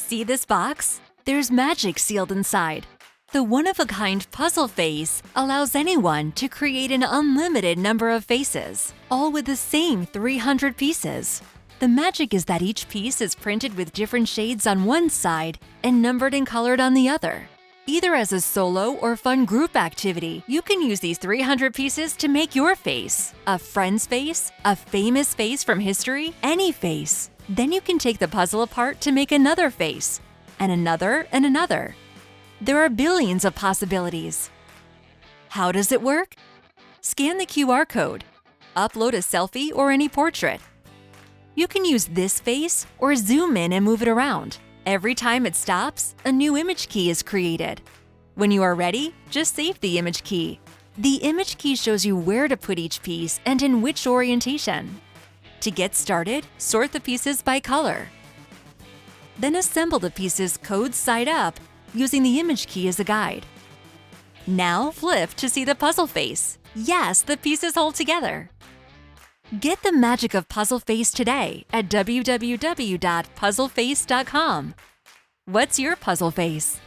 See this box? There's magic sealed inside. The one-of-a-kind puzzle face allows anyone to create an unlimited number of faces, all with the same 300 pieces. The magic is that each piece is printed with different shades on one side and numbered and colored on the other. Either as a solo or fun group activity, you can use these 300 pieces to make your face. A friend's face, a famous face from history, any face. Then you can take the puzzle apart to make another face, and another and another. There are billions of possibilities. How does it work? Scan the QR code. Upload a selfie or any portrait. You can use this face or zoom in and move it around. Every time it stops, a new image key is created. When you are ready, just save the image key. The image key shows you where to put each piece and in which orientation. To get started, sort the pieces by color. Then assemble the pieces code side up using the image key as a guide. Now flip to see the puzzle face. Yes, the pieces hold together. Get the magic of Puzzle Face today at www.puzzleface.com. What's your puzzle face?